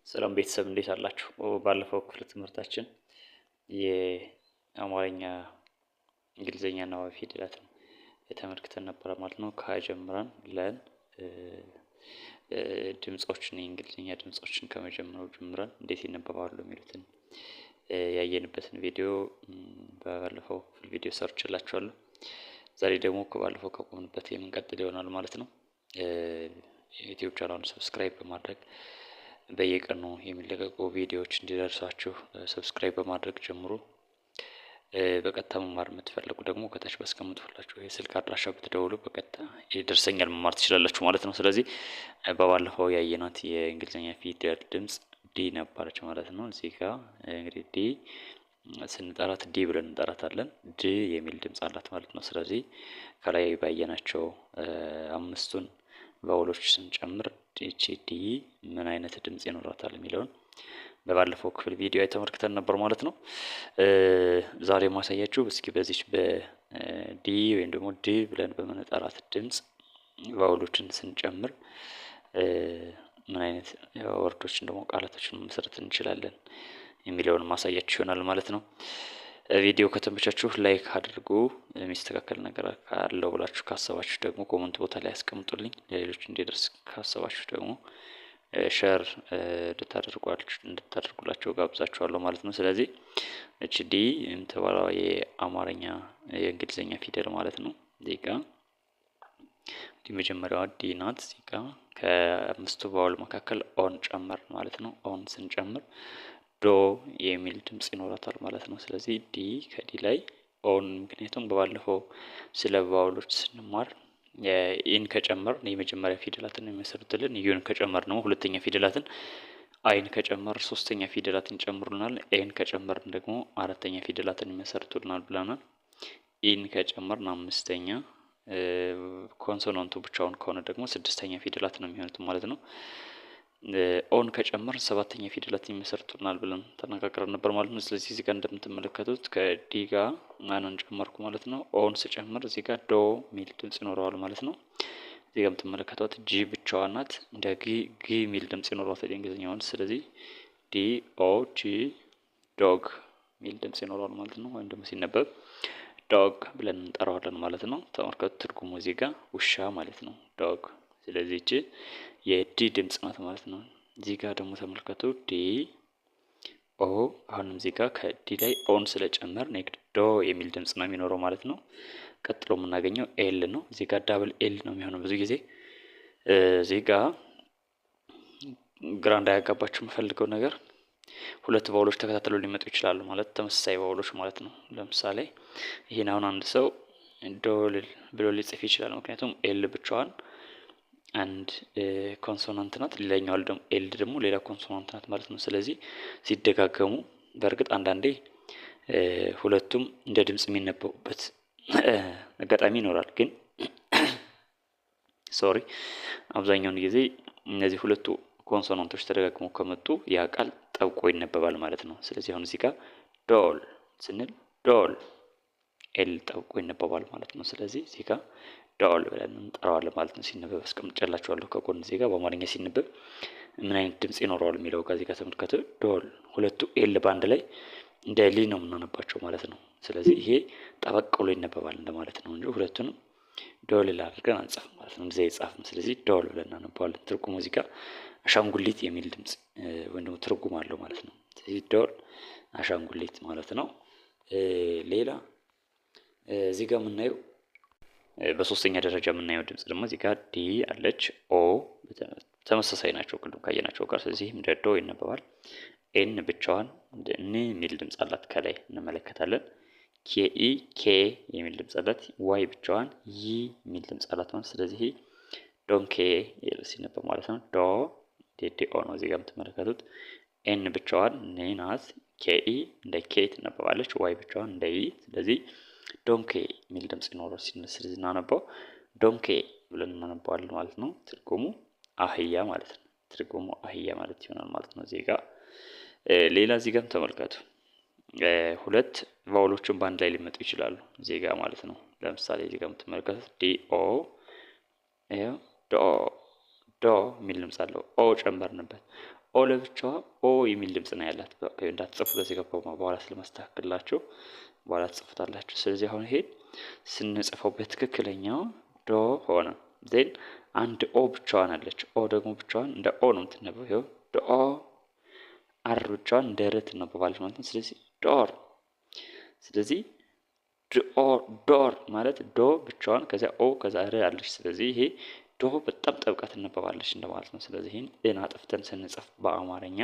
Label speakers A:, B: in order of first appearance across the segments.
A: ሰላም ቤተሰብ እንዴት አላችሁ? ባለፈው ክፍለ ትምህርታችን የአማርኛ እንግሊዘኛና ዋይ ፊደላትን ተመልክተን ነበር ማለት ነው። ከጀምረን ለን ድምጾችን የእንግሊዘኛ ድምጾችን ከመጀመሩ ጀምረን እንዴት ይነበባሉ የሚሉትን ያየንበትን ቪዲዮ ባለፈው ቪዲዮ ሰርችላችኋለሁ። ዛሬ ደግሞ ከባለፈው ከቆምንበት የምንቀጥል ይሆናል ማለት ነው። ዩቲዩብ ቻናሉን ሰብስክራይብ በማድረግ በየቀኑ የሚለቀቁ ቪዲዮዎች እንዲደርሳችሁ ሰብስክራይብ በማድረግ ጀምሩ። በቀጥታ መማር የምትፈልጉ ደግሞ ከታች ባስቀምጥላችሁ የስልክ አድራሻ ብትደውሉ በቀጥታ ይደርሰኛል መማር ትችላላችሁ ማለት ነው። ስለዚህ በባለፈው ያየናት የእንግሊዘኛ ፊደል ድምጽ ዲ ነበረች ማለት ነው። እዚህ ጋር እንግዲህ ዲ ስንጠራት ዲ ብለን እንጠራታለን። ድ የሚል ድምጽ አላት ማለት ነው። ስለዚህ ከላይ ባየናቸው አምስቱን ቫውሎች ስንጨምር እቺ ዲ ምን አይነት ድምጽ ይኖራታል የሚለውን በባለፈው ክፍል ቪዲዮ ተመልክተን ነበር ማለት ነው። ዛሬ ማሳያችሁ እስኪ በዚች በዲ ወይም ደግሞ ዲ ብለን በመነጠራት ድምጽ ቫውሎችን ስንጨምር ምን አይነት ወርዶችን ደግሞ ቃላቶችን መመስረት እንችላለን የሚለውን ማሳያችሁ ይሆናል ማለት ነው። ቪዲዮ ከተመቻችሁ ላይክ አድርጉ። የሚስተካከል ነገር ካለው ብላችሁ ካሰባችሁ ደግሞ ኮሜንት ቦታ ላይ አስቀምጡልኝ። ለሌሎች እንዲደርስ ካሰባችሁ ደግሞ ሼር እንድታደርጉላቸው ጋብዛችኋለሁ ማለት ነው። ስለዚህ እቺ ዲ የምትባለው የአማርኛ የእንግሊዘኛ ፊደል ማለት ነው። እዚህ ጋር መጀመሪያዋ ዲ ናት። እዚህ ጋር ከአምስቱ ቫውል መካከል ኦን ጨመር ማለት ነው። ኦን ስንጨምር ዶ የሚል ድምጽ ይኖራታል ማለት ነው። ስለዚህ ዲ ከዲ ላይ ኦን፣ ምክንያቱም በባለፈው ስለ ቫውሎች ስንማር ኢን ከጨመርን የመጀመሪያ ፊደላትን የሚመሰርቱልን፣ ዩን ከጨመርን ደግሞ ሁለተኛ ፊደላትን፣ አይን ከጨመርን ሶስተኛ ፊደላትን ይጨምሩልናል፣ ኤን ከጨመርን ደግሞ አራተኛ ፊደላትን ይመሰርቱልናል ብለናል። ኢን ከጨመርን አምስተኛ፣ ኮንሶናንቱ ብቻውን ከሆነ ደግሞ ስድስተኛ ፊደላት ነው የሚሆኑት ማለት ነው። ኦን ከጨመር ሰባተኛ ፊደላትን ይመሰርቱልናል ብለን ተነጋግረን ነበር ማለት ነው። ስለዚህ እዚህ ጋር እንደምትመለከቱት ከዲ ጋር ማንን ጨመርኩ ማለት ነው። ኦን ስጨምር እዚህ ጋር ዶ ሚል ድምጽ ይኖረዋል ማለት ነው። እዚህ ጋር የምትመለከቷት ጂ ብቻዋን ናት። እንደ ጊ ሚል ድምጽ ይኖረዋል እንግሊዝኛውን። ስለዚህ ዲ ኦ ጂ ዶግ ሚል ድምጽ ይኖረዋል ማለት ነው። ወይም ደግሞ ሲነበብ ዶግ ብለን እንጠራዋለን ማለት ነው። ተመልከቱ፣ ትርጉሙ እዚህ ጋር ውሻ ማለት ነው፣ ዶግ። ስለዚህ እቺ የዲ ድምጽ ናት ማለት ነው። እዚህ ጋር ደግሞ ተመልከቱ፣ ዲ ኦ። አሁንም እዚህ ጋር ከዲ ላይ ኦን ስለጨመር ኔክድ ዶ የሚል ድምጽ ነው የሚኖረው ማለት ነው። ቀጥሎ የምናገኘው ኤል ነው። እዚህ ጋር ዳብል ኤል ነው የሚሆነው ብዙ ጊዜ። እዚህ ጋር ግራ እንዳያጋባችሁ የምፈልገው ነገር ሁለት ቫውሎች ተከታትለው ሊመጡ ይችላሉ ማለት ተመሳሳይ ቫውሎች ማለት ነው። ለምሳሌ ይሄን አሁን አንድ ሰው ዶል ብሎ ሊጽፍ ይችላል። ምክንያቱም ኤል ብቻዋን አንድ ኮንሶናንት ናት፣ ሌላኛው ደግሞ ኤል ደግሞ ሌላ ኮንሶናንት ናት ማለት ነው። ስለዚህ ሲደጋገሙ በእርግጥ አንዳንዴ ሁለቱም እንደ ድምጽ የሚነበቡበት አጋጣሚ ይኖራል። ግን አብዛኛውን ጊዜ እነዚህ ሁለቱ ኮንሶናንቶች ተደጋግመው ከመጡ ያ ቃል ጠብቆ ይነበባል ማለት ነው። ስለዚህ አሁን እዚህ ጋር ዶል ስንል ዶል ኤል ጠብቆ ይነበባል ማለት ነው። ስለዚህ እዚህ ጋር ዶል ብለን እንጠራዋለን ማለት ነው። ሲነበብ አስቀምጬላችኋለሁ ከጎን እዚህ ጋር በአማርኛ ሲነበብ ምን አይነት ድምጽ ይኖረዋል የሚለው ጋር እዚህ ጋር ተመልከቱ። ዶል፣ ሁለቱ ኤል ባንድ ላይ እንደ ሊ ነው የምናነባቸው ማለት ነው። ስለዚህ ይሄ ጠበቅ ብሎ ይነበባል እንደማለት ነው እንጂ ሁለቱንም ዶል አድርገን አንጽፍም ማለት ነው። እንደዚህ አይጻፍም። ስለዚህ ዶል ብለን እናነባዋለን። ትርጉሙ እዚህ ጋር አሻንጉሊት የሚል ድምጽ ወይም ደግሞ ትርጉም አለው ማለት ነው። ስለዚህ ዶል አሻንጉሊት ማለት ነው። ሌላ እዚህ ጋር የምናየው በሶስተኛ ደረጃ የምናየው ድምጽ ደግሞ እዚህ ጋር ዲ አለች፣ ኦ ተመሳሳይ ናቸው ቅድም ካየናቸው ጋር። ስለዚህ እንደ ዶ ይነበባል። ኤን ብቻዋን ን የሚል ድምጽ አላት ከላይ እንመለከታለን። ኬኢ ኬ የሚል ድምጽ አላት። ዋይ ብቻዋን ይ የሚል ድምጽ አላት ማለት። ስለዚህ ዶንኬ ሲነበብ ማለት ነው። ዶ ዴ ኦ ነው እዚህ ጋር የምትመለከቱት። ኤን ብቻዋን ን ናት። ኬኢ እንደ ኬ ትነበባለች። ዋይ ብቻዋን እንደ ይ። ስለዚህ ዶንኬ የሚል ድምጽ ይኖረው ሲነስር እናነበው ዶንኬ ብለን እናነባዋለን ማለት ነው። ትርጉሙ አህያ ማለት ነው። ትርጉሙ አህያ ማለት ይሆናል ማለት ነው። እዚህ ጋር ሌላ እዚህ ጋር ተመልከቱ፣ ሁለት ቫውሎችን በአንድ ላይ ሊመጡ ይችላሉ እዚህ ጋር ማለት ነው። ለምሳሌ እዚህ ጋር የምትመለከቱት ዲ ኦ ዶ ዶ የሚል ድምጽ አለው። ኦ ጨመርንበት። ኦ ለብቻዋ ኦ የሚል ድምጽ ነው ያላት። እንዳትጽፉ ከዚህ ጋር በኋላ ስለማስተካከልላችሁ በኋላ ትጽፉታላችሁ። ስለዚህ አሁን ይሄ ስንጽፈው በትክክለኛው ዶ ሆነ። ዜን አንድ ኦ ብቻዋን አለች። ኦ ደግሞ ብቻዋን እንደ ኦ ነው የምትነበው። ይኸው ዶ አር ብቻዋን እንደ ር ትነበባለች ማለት ነው። ስለዚህ ዶር። ስለዚህ ዶር ማለት ዶ ብቻዋን ከዚያ ኦ ከዛ ር አለች። ስለዚህ ይሄ ዶ በጣም ጠብቃ ትነበባለች እንደማለት ነው። ስለዚህ ይሄን ኤን አጥፍተን ስንጽፍ በአማርኛ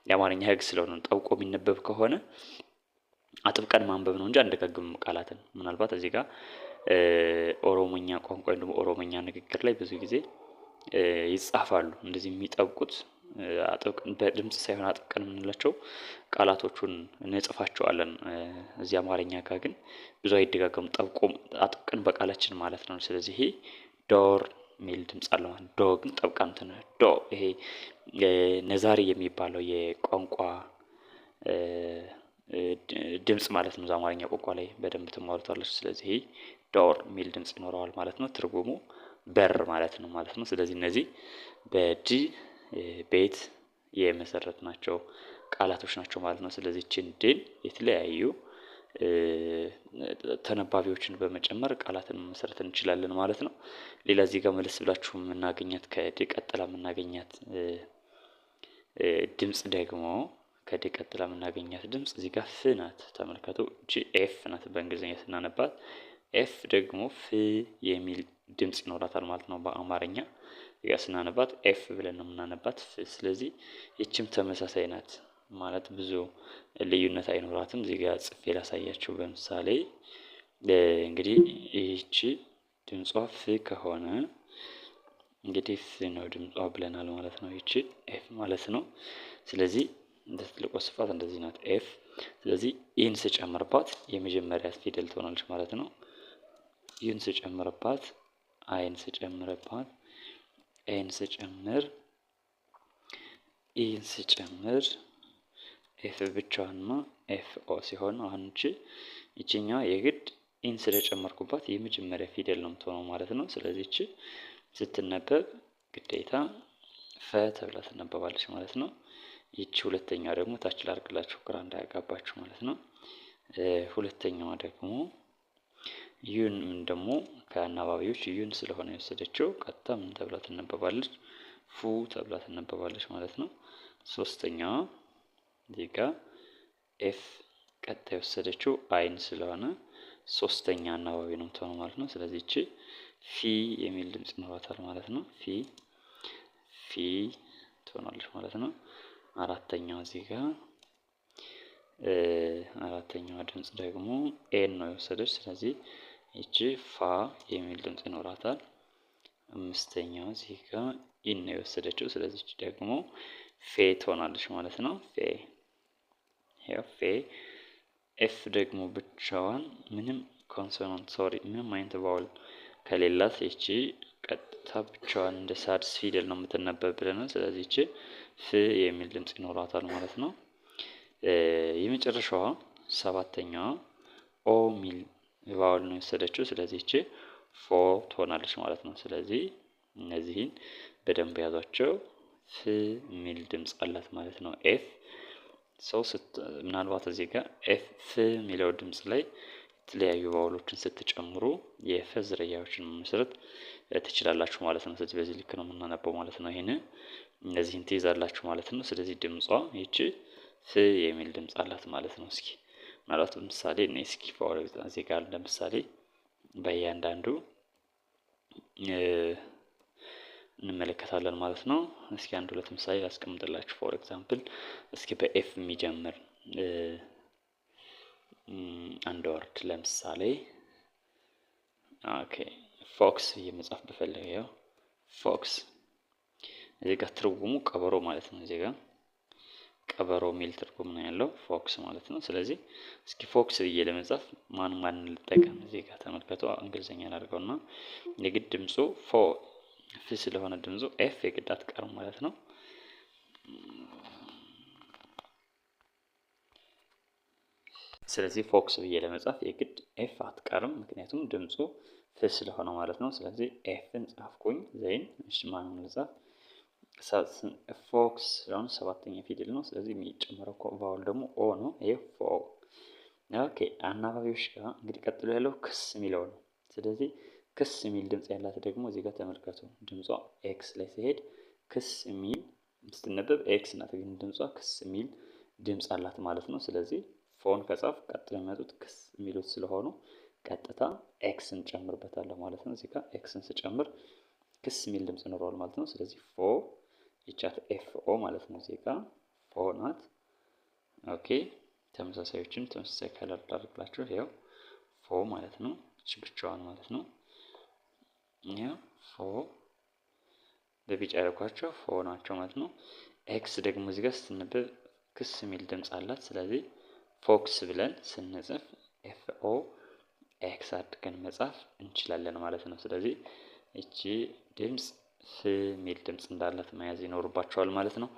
A: የአማርኛ ህግ ስለሆነ ጠብቆ የሚነበብ ከሆነ አጥብቀን ማንበብ ነው እንጂ አንደጋግምም ቃላትን። ምናልባት እዚህ ጋር ኦሮሞኛ ቋንቋ ወይም ደግሞ ኦሮሞኛ ንግግር ላይ ብዙ ጊዜ ይጻፋሉ እንደዚህ የሚጠብቁት አጥብቀን በድምጽ ሳይሆን አጥብቀን የምንላቸው ቃላቶቹን እንጽፋቸዋለን። እዚህ አማርኛ ጋር ግን ብዙ አይደጋገም ጠብቆ አጥብቀን በቃላችን ማለት ነው። ስለዚህ ይሄ ዶር ሚል ድምጽ አለው። ዶ ግን ጠብቃ እንትን ዶ ይሄ ነዛሪ የሚባለው የቋንቋ ድምጽ ማለት ነው። አማርኛ ቋንቋ ላይ በደንብ ትማሩታላችሁ። ስለዚህ ዶር ሚል ድምጽ ይኖረዋል ማለት ነው። ትርጉሙ በር ማለት ነው። ስለዚህ እነዚህ በዲ ቤት የመሰረት ናቸው ቃላቶች ናቸው ማለት ነው። ስለዚህ እቺን ድል የተለያዩ ተነባቢዎችን በመጨመር ቃላትን መሰረት እንችላለን ማለት ነው። ሌላ እዚህ ጋር መለስ ብላችሁ የምናገኛት ከዲ ቀጥላ የምናገኛት ድምጽ ደግሞ ከዲ ቀጥላ የምናገኛት ድምጽ እዚህ ጋር ፍ ናት። ተመልከቱ ጂ ኤፍ ናት በእንግሊዝኛ ስናነባት። ኤፍ ደግሞ ፍ የሚል ድምጽ ይኖራታል ማለት ነው። በአማርኛ እዚጋ ስናነባት ኤፍ ብለን ነው የምናነባት። ስለዚህ ይችም ተመሳሳይ ናት ማለት ብዙ ልዩነት አይኖራትም። እዚህ ጋር ጽፌ ላሳያችሁ በምሳሌ እንግዲህ ይህቺ ድምጿ ፍ ከሆነ እንግዲህ ፍ ነው ድምጿ ብለናል ማለት ነው። ይህቺ ኤፍ ማለት ነው። ስለዚህ እንደ ትልቋ ስፋት እንደዚህ ናት ኤፍ። ስለዚህ ይህን ስጨምርባት የመጀመሪያ ፊደል ትሆናለች ማለት ነው። ይህን ስጨምርባት አይን ስጨምርባት ኤን ስጨምር ኢን ስጨምር ኤፍ ብቻዋንማ ኤፍ ኦ ሲሆን አሁን ይቺኛዋ የግድ ኢን ስለጨመርኩባት የመጀመሪያ ፊደል ነው የምትሆነው ማለት ነው። ስለዚህ ይቺ ስትነበብ ግዴታ ፈ ተብላ ትነበባለች ማለት ነው። ይቺ ሁለተኛዋ ደግሞ ታች ላድርግላችሁ ግራ እንዳያጋባችሁ ማለት ነው። ሁለተኛዋ ደግሞ ዩን ደግሞ ከአናባቢዎች ዩን ስለሆነ የወሰደችው ቀጥታ ምን ተብላ ትነበባለች? ፉ ተብላ ትነበባለች ማለት ነው። ሶስተኛዋ እዚህ ጋር ኤፍ ቀጥታ የወሰደችው አይን ስለሆነ ሶስተኛ አናባቢ ነው የምትሆነው ማለት ነው። ስለዚህ እቺ ፊ የሚል ድምጽ ይኖራታል ማለት ነው። ፊ ትሆናለች ማለት ነው። አራተኛው እዚህ ጋር አራተኛዋ ድምጽ ደግሞ ኤን ነው የወሰደች። ስለዚህ እቺ ፋ የሚል ድምጽ ይኖራታል። አምስተኛው እዚህ ጋር ኢን ነው የወሰደችው። ስለዚህ እቺ ደግሞ ፌ ትሆናለች ማለት ነው። ፌ ኤፍ ደግሞ ብቻዋን ምንም ኮንሶናንት ምንም አይነት ቫውል ከሌላት እቺ ቀጥታ ብቻዋን እንደ ሳድስ ፊደል ነው የምትነበብ ብለናል። ስለዚህ እቺ ፍ የሚል ድምጽ ይኖራታል ማለት ነው። የመጨረሻዋ ሰባተኛዋ ኦ ሚል ቫውል ነው የወሰደችው። ስለዚህ እቺ ፎ ትሆናለች ማለት ነው። ስለዚህ እነዚህን በደንብ ያዟቸው። ፍ ሚል ድምጽ አላት ማለት ነው። ኤፍ ምናልባት እዚህ ጋር ኤፍ የሚለው ድምጽ ላይ የተለያዩ ቫውሎችን ስትጨምሩ የፈ ዝርያዎችን መመስረት ትችላላችሁ ማለት ነው። ስለዚህ በዚህ ልክ ነው የምናነበው ማለት ነው። ይሄን እነዚህን ትይዛላችሁ ማለት ነው። ስለዚህ ድምጿ ይቺ ፍ የሚል ድምጽ አላት ማለት ነው። እስኪ ምናልባት ምሳሌ እስኪ ፎር እዚህ ጋር ለምሳሌ በእያንዳንዱ እንመለከታለን ማለት ነው። እስኪ አንድ ሁለት ምሳሌ ላስቀምጥላችሁ። ፎር ኤግዛምፕል እስኪ በኤፍ የሚጀምር አንድ ወርድ ለምሳሌ ፎክስ የመጻፍ በፈለገው ፎክስ እዚህ ጋር ትርጉሙ ቀበሮ ማለት ነው። እዚህ ጋር ቀበሮ ሚል ትርጉም ነው ያለው ፎክስ ማለት ነው። ስለዚህ እስኪ ፎክስ ብዬ ለመጻፍ ማን ልጠቀም? እዚህ ጋር ተመልከቱ። እንግሊዘኛ ላድርገውና የግድ ድምጹ ፍ ስለሆነ ድምጹ ኤፍ የግድ አትቀርም ማለት ነው። ስለዚህ ፎክስ ብዬ ለመጻፍ የግድ ኤፍ አትቀርም፣ ምክንያቱም ድምጹ ፍ ስለሆነ ማለት ነው። ስለዚህ ኤፍን ጻፍኩኝ። ዘይን እሺ ማንን ልጻፍ? ፎክስ አሁን ሰባተኛ ፊደል ነው። ስለዚህ የሚጨመረው ቫውል ደግሞ ኦ ነው። ይሄ ፎ። ኦኬ አናባቢዎች ጋር እንግዲህ ቀጥሎ ያለው ክስ የሚለው ነው። ስለዚህ ክስ የሚል ድምጽ ያላት ደግሞ እዚህ ጋር ተመልከቱ። ድምጿ ኤክስ ላይ ሲሄድ ክስ የሚል ስትነበብ ኤክስ ናት፣ ግን ድምጿ ክስ የሚል ድምጽ አላት ማለት ነው። ስለዚህ ፎን ከጻፍ ቀጥሎ የሚመጡት ክስ የሚሉት ስለሆኑ ቀጥታ ኤክስን ጨምርበታለሁ ማለት ነው። እዚህ ጋር ኤክስን ስጨምር ክስ የሚል ድምጽ ይኖረዋል ማለት ነው። ስለዚህ ፎ ይቻት ኤፍ ኦ ማለት ነው። እዚህ ጋር ፎ ናት። ኦኬ ተመሳሳዮችን ተመሳሳይ ከለር ላድርግላችሁ። ይኸው ፎ ማለት ነው። እቺ ብቻዋን ማለት ነው። ይኸው ፎ በቢጫ ያደረኳቸው ፎ ናቸው ማለት ነው። ኤክስ ደግሞ እዚህ ጋር ስትነበብ ክስ የሚል ድምጽ አላት። ስለዚህ ፎክስ ብለን ስንጽፍ ኤፍ ኦ ኤክስ አድርገን መጻፍ እንችላለን ማለት ነው። ስለዚህ እቺ ድምጽ ፍ የሚል ድምጽ እንዳላት መያዝ ይኖርባቸዋል ማለት ነው።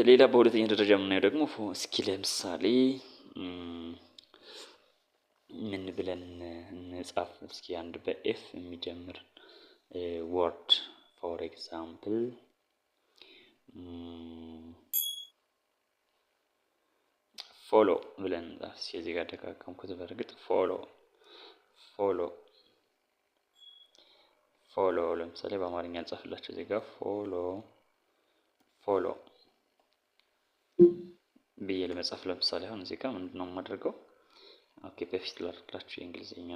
A: ሌላ በሁለተኛ ደረጃ የምናየው ደግሞ እስኪ ለምሳሌ ምን ብለን እንጻፍ? እስኪ አንድ በኤፍ የሚጀምር ወርድ ፎር ኤግዛምፕል ፎሎ ብለን እንጻፍ። እስኪ እዚህ ጋር ደጋገምኩት። በእርግጥ ፎሎ ፎሎ ፎሎ ለምሳሌ በአማርኛ እንጻፍላችሁ። እዚህ ጋር ፎሎ ፎሎ ብዬ ለመጻፍ ለምሳሌ አሁን እዚህ ጋር ምንድነው የማደርገው? ኦኬ በፊት ላድርግላችሁ የእንግሊዝኛ።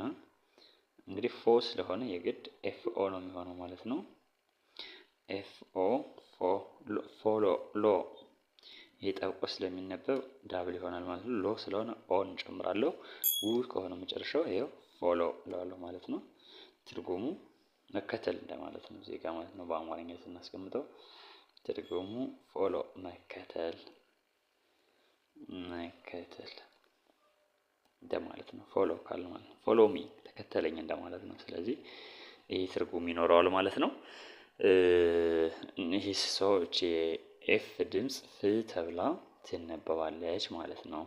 A: እንግዲህ ፎ ስለሆነ የግድ ኤፍ ኦ ነው የሚሆነው ማለት ነው። ኤፍ ኦ ፎሎ ሎ ይሄ ጠብቆ ስለሚነበብ ዳብል ይሆናል ማለት ነው። ሎ ስለሆነ ኦ እንጨምራለሁ። ው ከሆነ መጨረሻው ይሄው ፎሎ እለዋለሁ ማለት ነው። ትርጉሙ መከተል እንደማለት ነው እዚህ ጋር ማለት ነው። በአማርኛ ስናስቀምጠው ትርጉሙ ፎሎ መከተል እንደማለት ነው። ፎሎ ካል ማለት ነው። ፎሎ ሚ ተከተለኝ እንደማለት ነው። ስለዚህ ይሄ ትርጉም ይኖረዋል ማለት ነው። ይሄ ሰዎች ኤፍ ድምጽ ፍ ተብላ ትነበባለች ማለት ነው።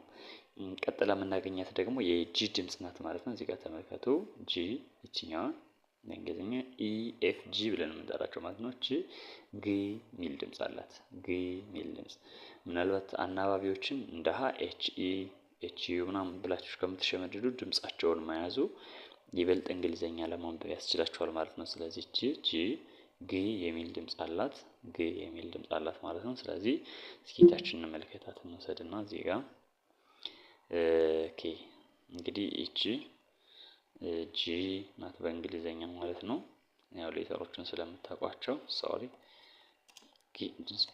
A: ቀጥላ የምናገኛት ደግሞ የጂ ድምጽ ናት ማለት ነው። እዚህ ጋር ተመልከቱ። ጂ እቺኛዋ በእንግሊዝኛ ኢ ኤፍ ጂ ብለን የምንጠራቸው ማለት ነው። እቺ ግ ሚል ድምጽ አላት። ግ ሚል ድምጽ ምናልባት አናባቢዎችን እንደ ሀ ኤች ኢ ኤች ዩ ምናምን ብላችሁ ከምትሸመድዱ ድምጻቸውን መያዙ ይበልጥ እንግሊዘኛ ለማንበብ ያስችላችኋል ማለት ነው። ስለዚህ እቺ ጂ ግ የሚል ድምጽ አላት። ግ የሚል ድምጽ አላት ማለት ነው። ስለዚህ እስኪ ታችን እንመልከታት እንውሰድና እዚህ ጋር ኦኬ እንግዲህ እቺ ጂ ናት በእንግሊዘኛ ማለት ነው። ያው ሌተሮችን ስለምታውቋቸው ሶሪ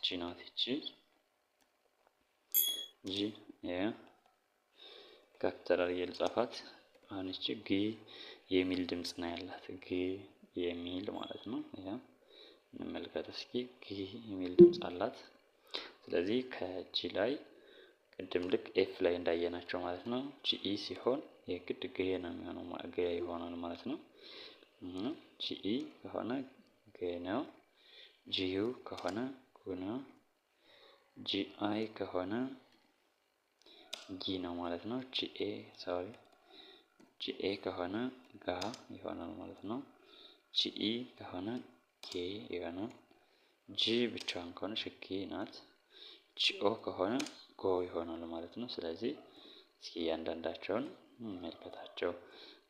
A: ጂ ናት እቺ ጂ ካፒታል የልጻፋት አሁን እቺ ግ የሚል ድምጽ ነው ያላት። ግ የሚል ማለት ነው። ያ እንመልከት እስኪ ግ የሚል ድምጽ አላት። ስለዚህ ከጂ ላይ ቅድም ልክ ኤፍ ላይ እንዳየናቸው ማለት ነው። ጂኢ ሲሆን የግድ ግ ነው የሚሆነው ግ ይሆናል ማለት ነው። ጂኢ ከሆነ ግ ነው። ጂዩ ከሆነ ጉ ነው። ጂአይ ከሆነ ጊ ነው ማለት ነው። ጂኤ ከሆነ ጋ ይሆናል ማለት ነው። ጂኢ ከሆነ ጌ ይሆናል። ጂ ብቻዋን ከሆነ ግ ናት። ጂኦ ከሆነ ጎ ይሆናል ማለት ነው። ስለዚህ እስኪ እያንዳንዳቸውን እንመልከታቸው፣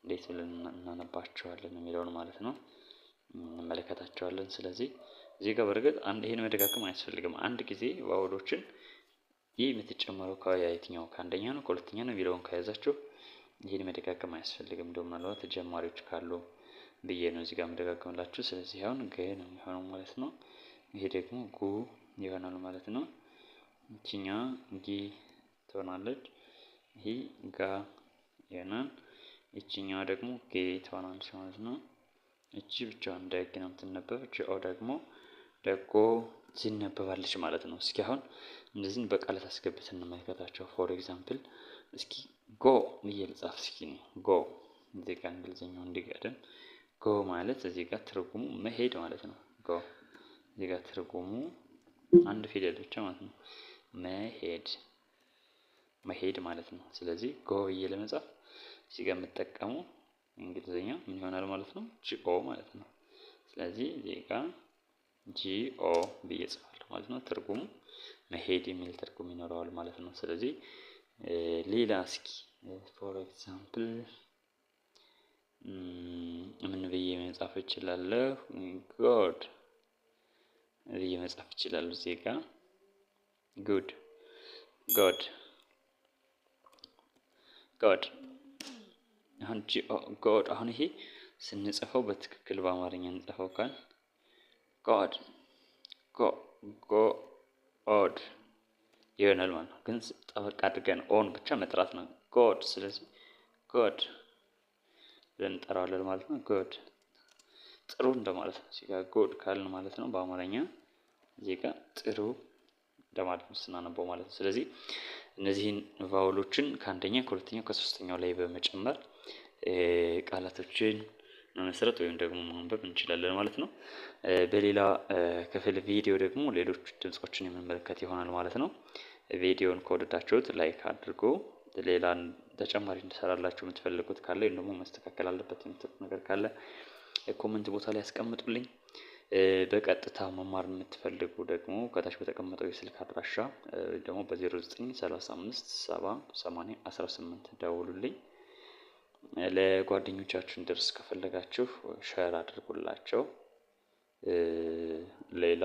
A: እንዴት ብለን እናነባቸዋለን የሚለውን ማለት ነው እንመለከታቸዋለን። ስለዚህ እዚህ ጋር በእርግጥ ይሄን መደጋገም አያስፈልግም። አንድ ጊዜ ቫውሎችን ይህ የምትጨመረው ከየትኛው ከአንደኛ ነው ከሁለተኛ ነው የሚለውን ከያዛችሁ ይሄን መደጋገም አያስፈልግም። እንደውም ምናልባት ተጀማሪዎች ካሉ ብዬ ነው እዚህ ጋር መደጋገምላችሁ። ስለዚህ አሁን ገ ነው የሚሆነው ማለት ነው። ይሄ ደግሞ ጉ ይሆናል ማለት ነው። እቺኛዋ ጊ ትሆናለች። ይሄ ጋ ይሆናል። እቺኛዋ ደግሞ ጌ ትሆናለች ማለት ነው። እቺ ብቻዋን ደግ ነው የምትነበብ። ጂኦ ደግሞ ደጎ ትነበባለች ማለት ነው። እስኪ አሁን እነዚህን በቃላት አስገብተን እንመልከታቸው። ፎር ኤግዛምፕል እስኪ ጎ ብዬ ልጻፍ። እስኪ ጎ እዚህ ጋር እንግሊዝኛው እንዲቀደም ጎ ማለት እዚህ ጋር ትርጉሙ መሄድ ማለት ነው። ጎ እዚህ ጋር ትርጉሙ አንድ ፊደል ብቻ ማለት ነው። መሄድ ማለት ነው። ስለዚህ ጎ ብዬ ለመጻፍ እዚህ ጋር የምጠቀመው እንግሊዝኛ ምን ይሆናል ማለት ነው? ጂኦ ማለት ነው። ስለዚህ እዚህ ጋር ጂኦ ብዬ ጽፋለሁ ማለት ነው። ትርጉሙ መሄድ የሚል ትርጉም ይኖረዋል ማለት ነው። ስለዚህ ሌላ እስኪ ፎር ኤግዛምፕል ምን ብዬ መጻፍ እችላለሁ? ጎድ ብዬ መጻፍ እችላለሁ እዚህ ጋር ጉድ ጎድ ጎድ አሁን ጎድ አሁን ይሄ ስንጽፈው በትክክል በአማርኛ እንጽፈው ካል ጎድ ጎድ ይሆናል ማለት ነው። ግን ጠበቅ አድርገን ኦን ብቻ መጥራት ነው ጎድ። ስለዚህ ጎድ ብለን እንጠራዋለን ማለት ነው። ጎድ ጥሩ እንደማለት ነው። እዚህ ጋር ጎድ ካልን ማለት ነው በአማርኛ እዚህ ጋር ጥሩ እንደማለት ነው ስናነበው ማለት ነው። ስለዚህ እነዚህን ቫውሎችን ከአንደኛ ከሁለተኛው ከሶስተኛው ላይ በመጨመር ቃላቶችን መመስረት ወይም ደግሞ ማንበብ እንችላለን ማለት ነው። በሌላ ክፍል ቪዲዮ ደግሞ ሌሎች ድምጾችን የምንመለከት ይሆናል ማለት ነው። ቪዲዮን ከወደዳችሁት ላይክ አድርጉ። ሌላ ተጨማሪ እንድሰራላችሁ የምትፈልጉት ካለ ወይም ደግሞ መስተካከል አለበት የምትሉት ነገር ካለ ኮሜንት ቦታ ላይ ያስቀምጡልኝ። በቀጥታ መማር የምትፈልጉ ደግሞ ከታች በተቀመጠው የስልክ አድራሻ ደግሞ በ0935 70 80 18 ደውሉልኝ። ለጓደኞቻችሁ እንዲደርስ ከፈለጋችሁ ሼር አድርጉላቸው። ሌላ